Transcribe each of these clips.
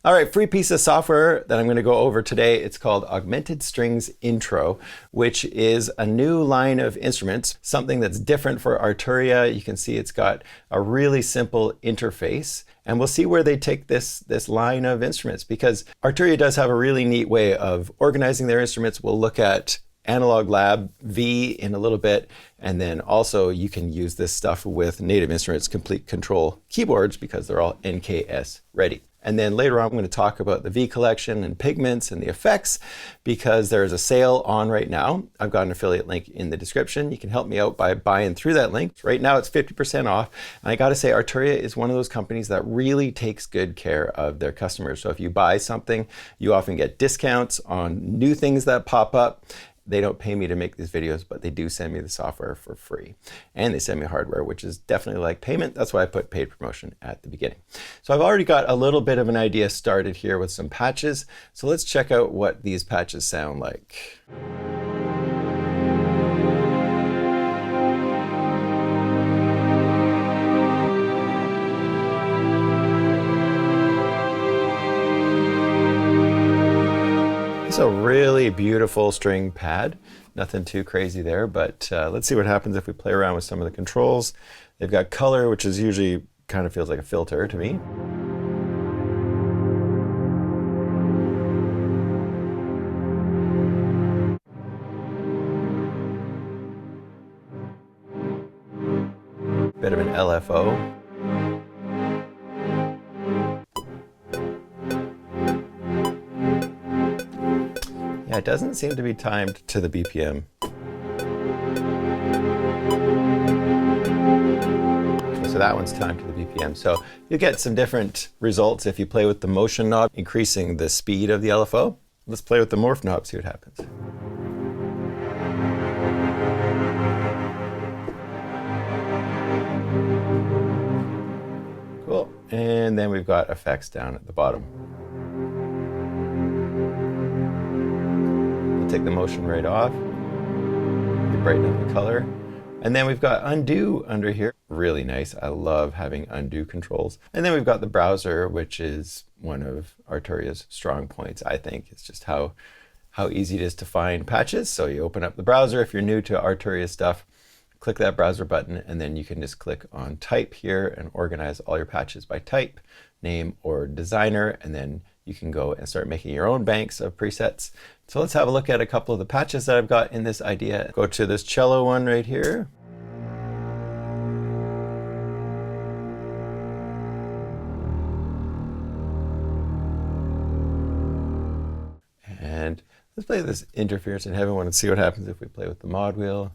All right, free piece of software that I'm going to go over today. It's called Augmented Strings Intro, which is a new line of instruments, something that's different for Arturia. You can see it's got a really simple interface, and we'll see where they take this line of instruments, because Arturia does have a really neat way of organizing their instruments. We'll look at Analog Lab V in a little bit, and then also you can use this stuff with Native Instruments Complete Control keyboards because they're all NKS ready. And then later on, I'm going to talk about the V collection and Pigments and the effects, because there is a sale on right now. I've got an affiliate link in the description. You can help me out by buying through that link. Right now it's 50% off. And I got to say, Arturia is one of those companies that really takes good care of their customers. So if you buy something, you often get discounts on new things that pop up. They don't pay me to make these videos, but they do send me the software for free. And they send me hardware, which is definitely like payment. That's why I put paid promotion at the beginning. So I've already got a little bit of an idea started here with some patches. So let's check out what these patches sound like. It's a really beautiful string pad. Nothing too crazy there, but let's see what happens if we play around with some of the controls. They've got color, which is usually kind of feels like a filter to me. Bit of an LFO. Yeah, it doesn't seem to be timed to the BPM. Okay, so that one's timed to the BPM. So you get some different results if you play with the motion knob, increasing the speed of the LFO. Let's play with the morph knob, see what happens. Cool. And then we've got effects down at the bottom. Take the motion right off. We brighten up the color. And then we've got undo under here. Really nice. I love having undo controls. And then we've got the browser, which is one of Arturia's strong points, I think. It's just how easy it is to find patches. So you open up the browser. If you're new to Arturia stuff, click that browser button, and then you can just click on type here and organize all your patches by type, name, or designer, and then you can go and start making your own banks of presets. So let's have a look at a couple of the patches that I've got in this idea. Go to this cello one right here. And let's play this Interference in Heaven one and see what happens if we play with the mod wheel.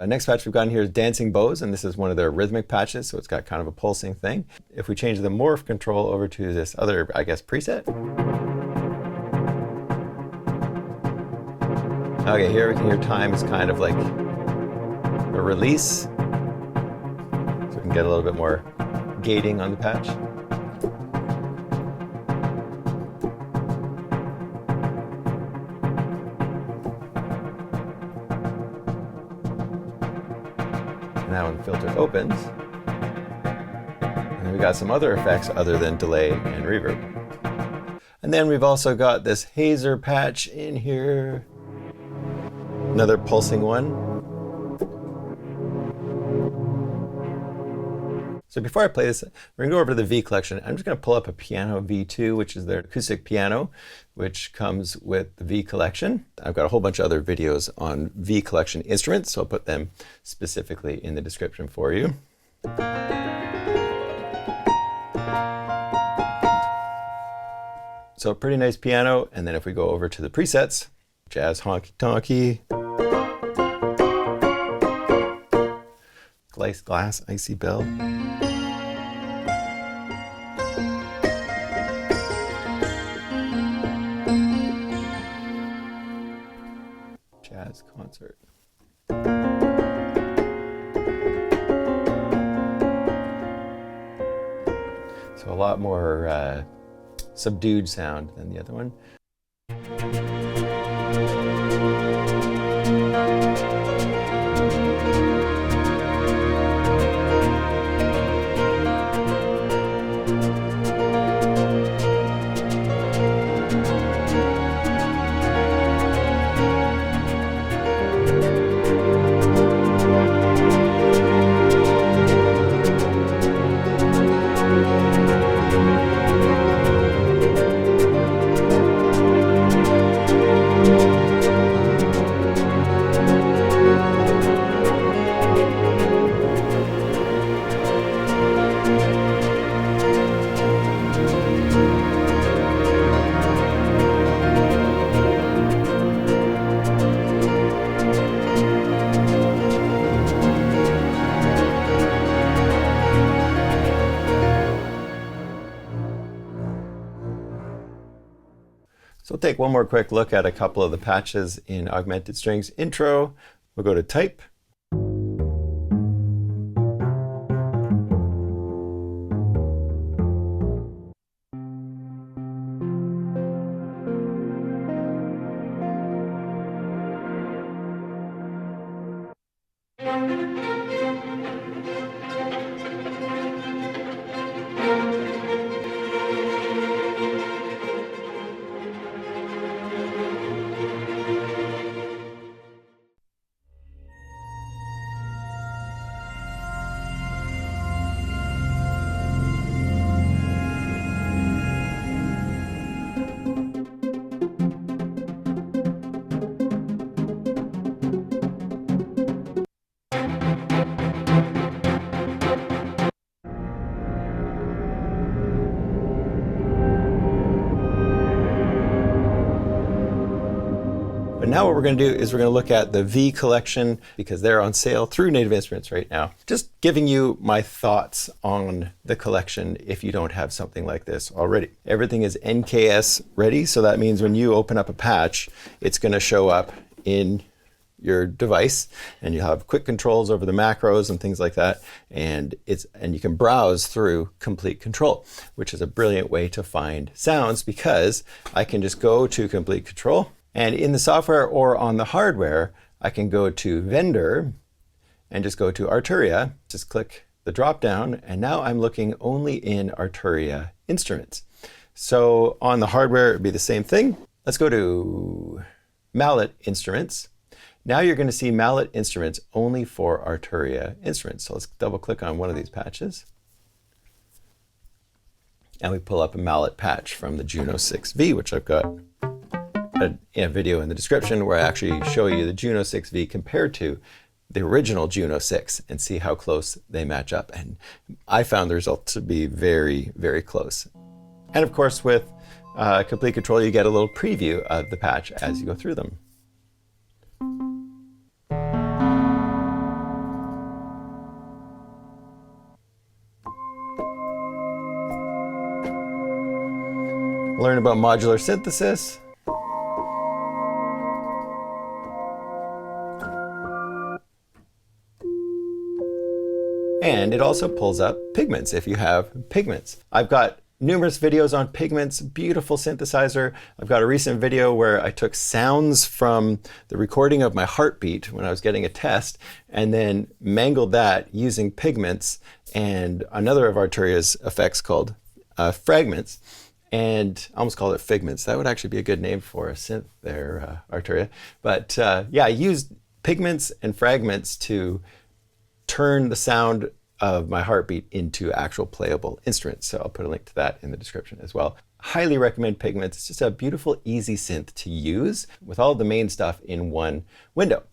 Next patch we've got in here is Dancing Bows, and this is one of their rhythmic patches, so it's got kind of a pulsing thing. If we change the morph control over to this other, I guess, preset. Okay, here we can hear time is kind of like a release. So we can get a little bit more gating on the patch. Now when the filter opens, and then we got some other effects other than delay and reverb. And then we've also got this hazer patch in here, another pulsing one. So before I play this, we're gonna go over to the V collection. I'm just gonna pull up a piano V2, which is their acoustic piano, which comes with the V collection. I've got a whole bunch of other videos on V collection instruments, so I'll put them specifically in the description for you. So a pretty nice piano, and then if we go over to the presets, jazz honky tonky, glass icy bell. Jazz concert. So a lot more subdued sound than the other one. take one more quick look at a couple of the patches in Augmented Strings Intro. We'll go to Type. But now what we're going to do is we're going to look at the V collection because they're on sale through Native Instruments right now. Just giving you my thoughts on the collection if you don't have something like this already. Everything is NKS ready, so that means when you open up a patch, it's going to show up in your device and you'll have quick controls over the macros and things like that, and you can browse through Complete Control, which is a brilliant way to find sounds because I can just go to Complete Control. And in the software or on the hardware, I can go to Vendor and just go to Arturia, just click the drop down, and now I'm looking only in Arturia instruments. So on the hardware, it'd be the same thing. Let's go to Mallet Instruments. Now you're going to see Mallet Instruments only for Arturia instruments. So let's double click on one of these patches. And we pull up a mallet patch from the Juno 6V, which I've got a video in the description where I actually show you the Juno 6V compared to the original Juno 6 and see how close they match up. And I found the result to be very, very close. And of course, with Complete Control, you get a little preview of the patch as you go through them. Learn about modular synthesis. And it also pulls up Pigments if you have Pigments. I've got numerous videos on Pigments, beautiful synthesizer. I've got a recent video where I took sounds from the recording of my heartbeat when I was getting a test and then mangled that using Pigments and another of Arturia's effects called Fragments. And I almost called it Figments. That would actually be a good name for a synth there, Arturia. But yeah, I used Pigments and Fragments to turn the sound of my heartbeat into actual playable instruments. So I'll put a link to that in the description as well. Highly recommend Pigments. It's just a beautiful, easy synth to use with all the main stuff in one window.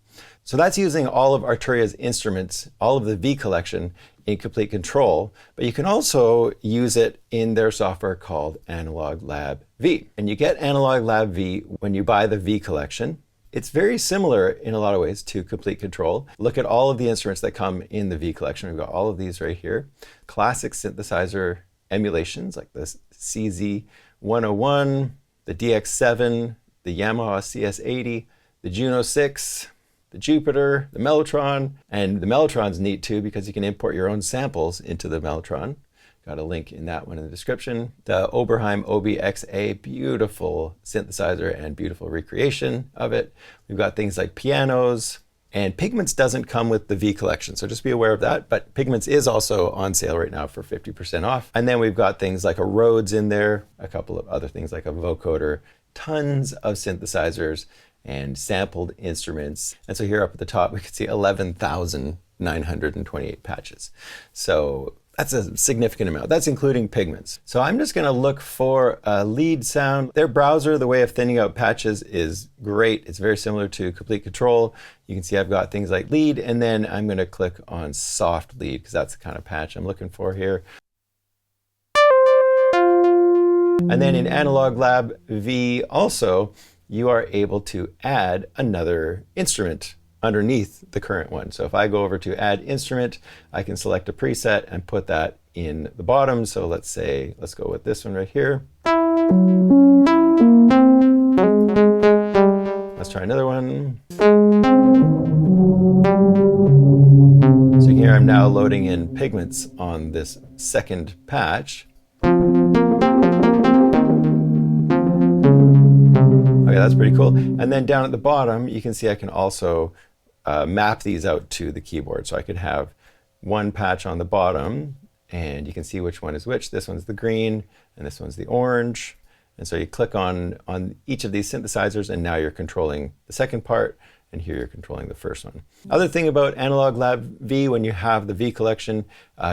So that's using all of Arturia's instruments, all of the V collection in Complete Control, but you can also use it in their software called Analog Lab V. And you get Analog Lab V when you buy the V collection. It's very similar in a lot of ways to Complete Control. Look at all of the instruments that come in the V collection. We've got all of these right here. Classic synthesizer emulations like the CZ101, the DX7, the Yamaha CS80, the Juno 6, the Jupiter, the Mellotron, and the Mellotron's neat too because you can import your own samples into the Mellotron. Got a link in that one in the description. The Oberheim OBXA, beautiful synthesizer and beautiful recreation of it. We've got things like pianos, and Pigments doesn't come with the V collection, so just be aware of that. But Pigments is also on sale right now for 50% off. And then we've got things like a Rhodes in there, a couple of other things like a vocoder, tons of synthesizers and sampled instruments. And so here up at the top, we can see 11,928 patches. So that's a significant amount. That's including Pigments. So I'm just going to look for a lead sound. Their browser, the way of thinning out patches is great. It's very similar to Complete Control. You can see I've got things like lead, and then I'm going to click on soft lead because that's the kind of patch I'm looking for here. And then in Analog Lab V also, you are able to add another instrument underneath the current one. So if I go over to add instrument, I can select a preset and put that in the bottom. So let's go with this one right here. Let's try another one. So you can hear I'm now loading in pigments on this second patch. Okay, that's pretty cool. And then down at the bottom, you can see I can also map these out to the keyboard. So I could have one patch on the bottom, and you can see which one is which. This one's the green, and this one's the orange. And so you click on each of these synthesizers, and now you're controlling the second part, and here you're controlling the first one. Other thing about Analog Lab V, when you have the V collection,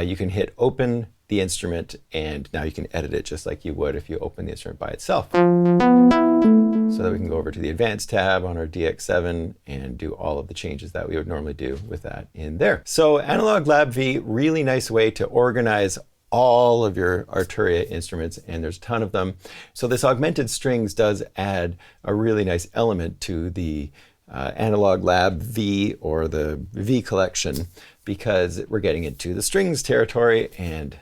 you can hit open the instrument, and now you can edit it just like you would if you open the instrument by itself. So that we can go over to the Advanced tab on our DX7 and do all of the changes that we would normally do with that in there. So Analog Lab V, really nice way to organize all of your Arturia instruments, and there's a ton of them. So this augmented strings does add a really nice element to the Analog Lab V, or the V collection, because we're getting into the strings territory, and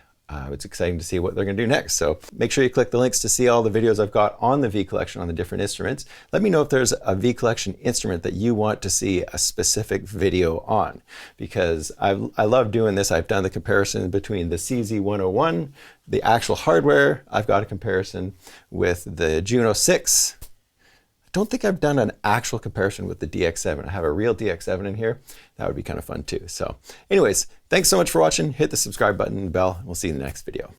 it's exciting to see what they're going to do next. So make sure you click the links to see all the videos I've got on the V collection on the different instruments. Let me know if there's a V collection instrument that you want to see a specific video on, because I love doing this. I've done the comparison between the CZ101, the actual hardware. I've got a comparison with the Juno 6. I don't think I've done an actual comparison with the DX7. I have a real DX7 in here. That would be kind of fun too. So anyways, thanks so much for watching. Hit the subscribe button and bell. We'll see you in the next video.